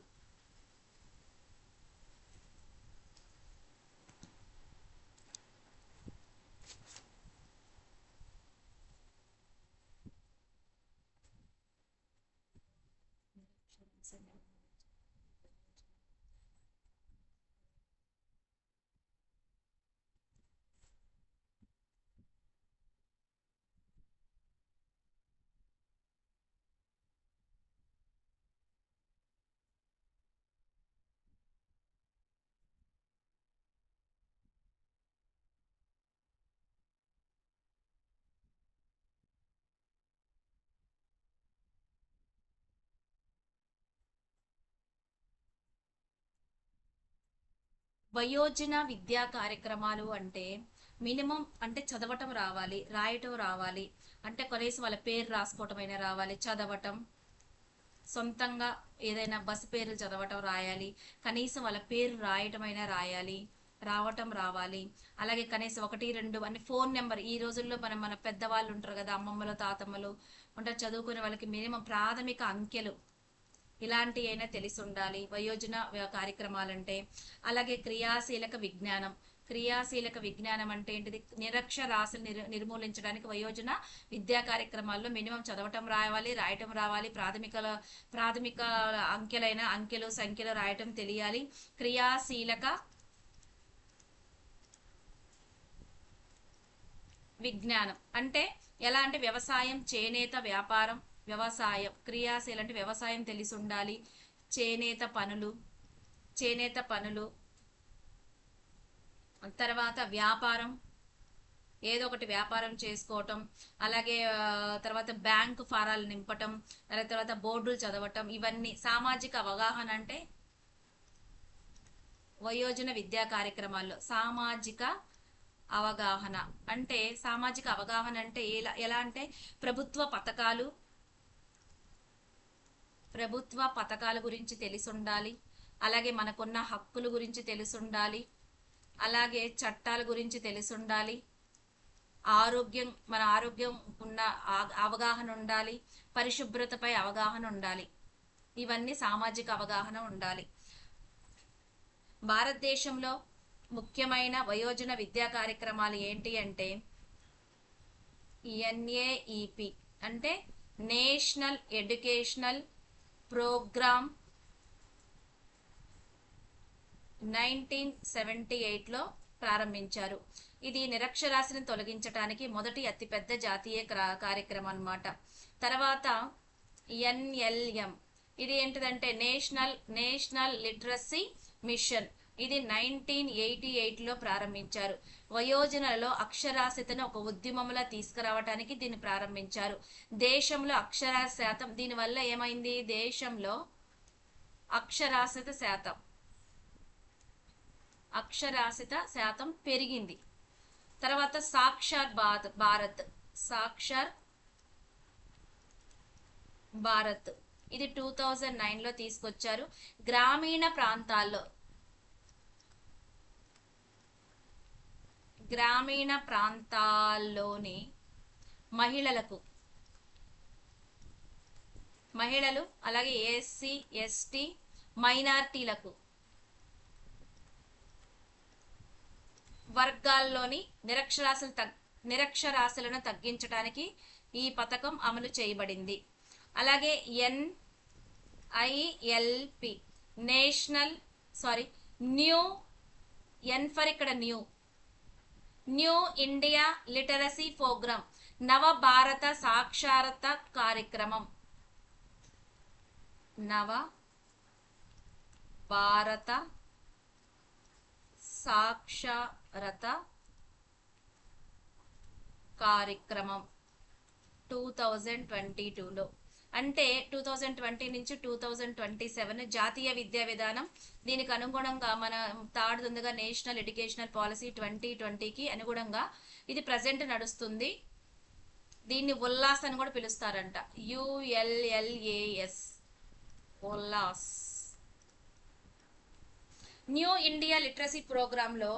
వయోజన విద్యా కార్యక్రమాలు అంటే మినిమం అంటే చదవటం రావాలి, రాయటం రావాలి, అంటే కనీసం వాళ్ళ పేరు రాసుకోవటం అయినా రావాలి, చదవటం, సొంతంగా ఏదైనా బస్సు పేర్లు చదవటం రాయాలి, కనీసం వాళ్ళ పేరు రాయటం అయినా రావటం రావాలి. అలాగే కనీసం 1, 2 అని ఫోన్ నెంబర్. ఈ రోజుల్లో మన పెద్దవాళ్ళు ఉంటారు కదా, అమ్మమ్మలు తాతమ్మలు ఉంటారు, చదువుకునే వాళ్ళకి మినిమం ప్రాథమిక అంకెలు ఇలాంటి అయినా తెలిసి ఉండాలి వయోజన కార్యక్రమాలంటే. అలాగే క్రియాశీలక విజ్ఞానం అంటే ఏంటిది? నిరక్షరాస్యత నిర్మూలించడానికి వయోజన విద్యా కార్యక్రమాల్లో మినిమం చదవటం రావాలి, రాయటం రావాలి, ప్రాథమిక అంకెలు సంఖ్యలు రాయటం తెలియాలి. క్రియాశీలక విజ్ఞానం అంటే ఎలా అంటే వ్యవసాయం, చేనేత, వ్యాపారం, క్రియాశీల అంటే వ్యవసాయం తెలిసి ఉండాలి, చేనేత పనులు, తర్వాత వ్యాపారం, ఏదో ఒకటి వ్యాపారం చేసుకోవటం, అలాగే తర్వాత బ్యాంకు ఫారాలు నింపటం, తర్వాత బోర్డులు చదవటం, ఇవన్నీ. సామాజిక అవగాహన అంటే వయోజన విద్యా కార్యక్రమాల్లో సామాజిక అవగాహన అంటే ఎలా అంటే ప్రభుత్వ పథకాలు గురించి తెలిసి ఉండాలి. అలాగే మనకున్న హక్కుల గురించి తెలిసి ఉండాలి. అలాగే చట్టాల గురించి తెలిసి ఉండాలి. మన ఆరోగ్యం ఉన్న అవగాహన ఉండాలి. పరిశుభ్రతపై అవగాహన ఉండాలి. ఇవన్నీ సామాజిక అవగాహన ఉండాలి. భారతదేశంలో ముఖ్యమైన వయోజన విద్యా కార్యక్రమాలు ఏంటి అంటే NAEP అంటే నేషనల్ ఎడ్యుకేషనల్ ప్రోగ్రామ్ 1978లో ప్రారంభించారు. ఇది నిరక్షరాస్యతను తొలగించడానికి మొదటి అతిపెద్ద జాతీయ కార్యక్రమం అన్నమాట. తర్వాత NLM ఇది ఏంటిదంటే నేషనల్ లిటరసీ మిషన్. ఇది 1988లో ప్రారంభించారు. వయోజనులలో అక్షరాస్యతను ఒక ఉద్యమంలా తీసుకురావడానికి దీన్ని ప్రారంభించారు. దేశంలో అక్షరాస్యత దీనివల్ల ఏమైంది, దేశంలో అక్షరాస్యత శాతం పెరిగింది. తర్వాత సాక్షర్ భారత్ ఇది 2009లో తీసుకొచ్చారు. గ్రామీణ ప్రాంతాల్లోని మహిళలు అలాగే SC ST మైనారిటీలకు వర్గాల్లోని నిరక్షరాస్యులను తగ్గించడానికి ఈ పథకం అమలు చేయబడింది. అలాగే NILP new India literacy programme Nava Bharat సాక్షరత కార్యక్రమం 2022లో అంటే 2020 నుంచి 2027 జాతీయ విద్యా విధానం. దీనికి అనుగుణంగా మన థర్డ్ ఉందిగా నేషనల్ ఎడ్యుకేషనల్ పాలసీ 2020కి అనుగుణంగా ఇది ప్రజెంట్ నడుస్తుంది. దీన్ని ఉల్లాస్ అని కూడా పిలుస్తారంట. ULLAS Ullas. New India literacy ప్రోగ్రాంలో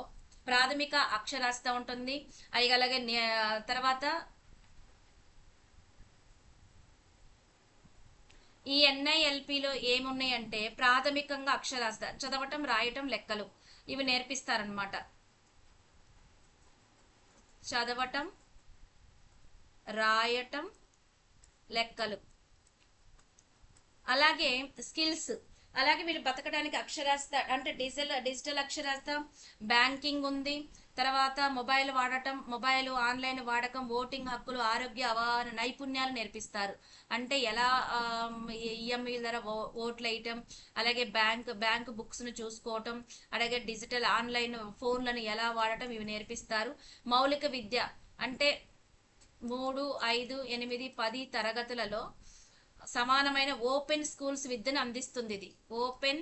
ప్రాథమిక అక్షరాస్యత ఉంటుంది. అలాగే తర్వాత ఈ NILPలో ఏమున్నాయంటే ప్రాథమికంగా అక్షరాస్యత చదవటం, రాయటం, లెక్కలు ఇవి నేర్పిస్తారనమాట. చదవటం, రాయటం, లెక్కలు, అలాగే స్కిల్స్. అలాగే మీరు బతకడానికి అక్షరాస్యత అంటే డిజిటల్ అక్షరాస్యత, బ్యాంకింగ్ ఉంది. తర్వాత మొబైల్ ఆన్లైన్ వాడకం, ఓటింగ్ హక్కులు, ఆరోగ్య నైపుణ్యాలు నేర్పిస్తారు. అంటే ఎలా EMI ద్వారా ఓట్లు వేయటం, అలాగే బ్యాంక్ బుక్స్ను చూసుకోవటం, అలాగే డిజిటల్ ఆన్లైన్ ఫోన్లను ఎలా వాడటం ఇవి నేర్పిస్తారు. మౌలిక విద్య అంటే 3, 5, 8, 10 తరగతులలో సమానమైన ఓపెన్ స్కూల్స్ విద్యను అందిస్తుంది. ఇది ఓపెన్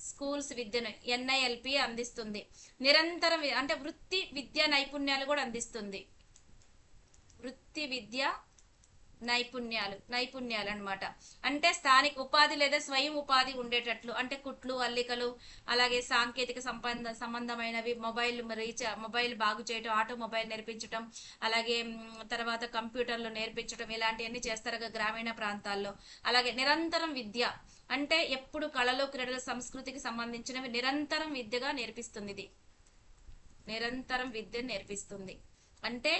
స్కూల్స్ విద్యను NILP అందిస్తుంది. నిరంతరం అంటే వృత్తి విద్యా నైపుణ్యాలు కూడా అందిస్తుంది. వృత్తి విద్యా నైపుణ్యాలు అన్నమాట. అంటే స్థానిక ఉపాధి లేదా స్వయం ఉపాధి ఉండేటట్లు, అంటే కుట్లు, అల్లికలు, అలాగే సాంకేతిక సంబంధమైనవి, మొబైల్ బాగు చేయటం, ఆటోమొబైల్ నేర్పించటం, అలాగే తర్వాత కంప్యూటర్లు నేర్పించడం, ఇలాంటివన్నీ చేస్తారు గ్రామీణ ప్రాంతాల్లో. అలాగే నిరంతరం విద్య అంటే ఎప్పుడు కళలు, క్రీడలు, సంస్కృతికి సంబంధించినవి నిరంతరం విద్యగా నేర్పిస్తుంది. ఇది నిరంతరం విద్యను నేర్పిస్తుంది. అంటే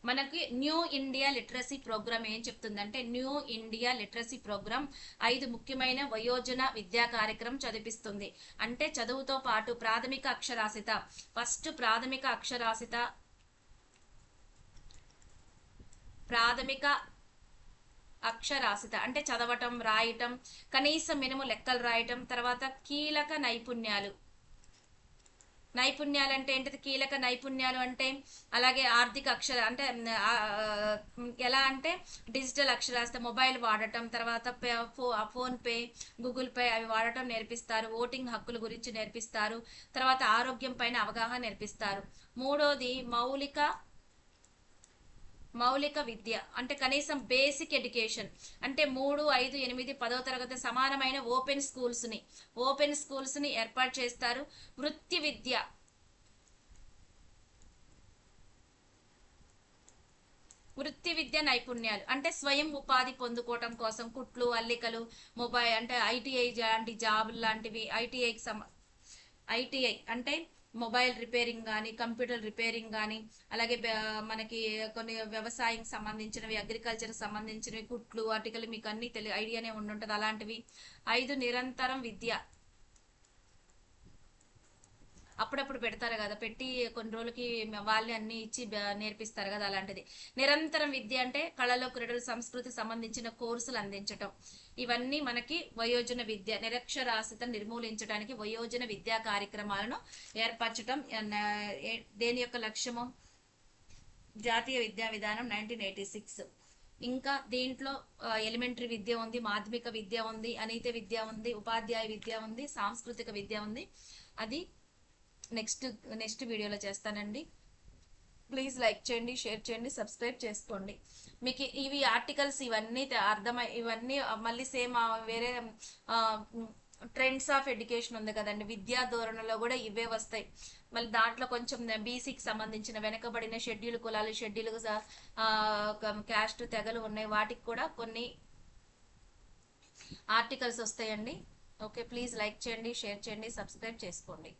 మనకి న్యూ ఇండియా లిటరసీ ప్రోగ్రామ్ ఏం చెప్తుందంటే న్యూ ఇండియా లిటరసీ ప్రోగ్రామ్ 5 ముఖ్యమైన వయోజన విద్యా కార్యక్రమం చదివిస్తుంది. అంటే చదువుతో పాటు ప్రాథమిక అక్షరాస్యత అంటే చదవటం, రాయటం, కనీసం మినిమం లెక్కలు రాయటం, తర్వాత కీలక నైపుణ్యాలు నైపుణ్యాలు అంటే ఏంటిది, కీలక నైపుణ్యాలు అంటే అలాగే ఆర్థిక అక్షర అంటే ఎలా అంటే డిజిటల్ అక్షరాస్యత, మొబైల్ వాడటం, తర్వాత ఫోన్ పే, గూగుల్ పే అవి వాడటం నేర్పిస్తారు. ఓటింగ్ హక్కుల గురించి నేర్పిస్తారు. తర్వాత ఆరోగ్యం పైన అవగాహన నేర్పిస్తారు. మూడోది మౌలిక విద్య అంటే కనీసం బేసిక్ ఎడ్యుకేషన్ అంటే 3, 5, 8, 10వ తరగతి సమానమైన ఓపెన్ స్కూల్స్ ని ఏర్పాటు చేస్తారు. వృత్తి విద్య నైపుణ్యాలు అంటే స్వయం ఉపాధి పొందుకోవటం కోసం కుట్లు, అల్లికలు, మొబైల్ అంటే ఐటీఐ లాంటి జాబ్ లాంటివి. ఐటీఐ అంటే మొబైల్ రిపేరింగ్ కానీ, కంప్యూటర్ రిపేరింగ్ కానీ, అలాగే మనకి కొన్ని వ్యవసాయం సంబంధించినవి, అగ్రికల్చర్ సంబంధించినవి, కుట్లు, అటికలు మీకు అన్ని ఐడియానే ఉండుంటది అలాంటివి. 5 నిరంతరం విద్య అప్పుడప్పుడు పెడతారు కదా, పెట్టి కొన్ని రోజులకి వాళ్ళే అన్ని ఇచ్చి నేర్పిస్తారు కదా, అలాంటిది. నిరంతరం విద్య అంటే కళలు, క్రీడలు, సంస్కృతి సంబంధించిన కోర్సులు అందించటం. ఇవన్నీ మనకి వయోజన విద్య, నిరక్షరాస్యత నిర్మూలించడానికి వయోజన విద్యా కార్యక్రమాలను ఏర్పరచడం. దేని యొక్క లక్ష్యము, జాతీయ విద్యా విధానం 1986. ఇంకా దీంట్లో ఎలిమెంటరీ విద్య ఉంది, మాధ్యమిక విద్య ఉంది, అనీత విద్య ఉంది, ఉపాధ్యాయ విద్య ఉంది, సాంస్కృతిక విద్య ఉంది. అది నెక్స్ట్ వీడియోలో చేస్తానండి. ప్లీజ్ లైక్ చేయండి, షేర్ చేయండి, సబ్స్క్రైబ్ చేసుకోండి. మీకు ఇవి ఆర్టికల్స్ ఇవన్నీ ఇవన్నీ మళ్ళీ సేమ్ వేరే ట్రెండ్స్ ఆఫ్ ఎడ్యుకేషన్ ఉంది కదండి, విద్యా ధోరణిలో కూడా ఇవే వస్తాయి. మళ్ళీ దాంట్లో కొంచెం బీసీకి సంబంధించిన వెనకబడిన షెడ్యూల్ కులాలు, షెడ్యూల్ క్యాస్ట్ తెగలు ఉన్నాయి, వాటికి కూడా కొన్ని ఆర్టికల్స్ వస్తాయండి. ఓకే, ప్లీజ్ లైక్ చేయండి, షేర్ చేయండి, సబ్స్క్రైబ్ చేసుకోండి.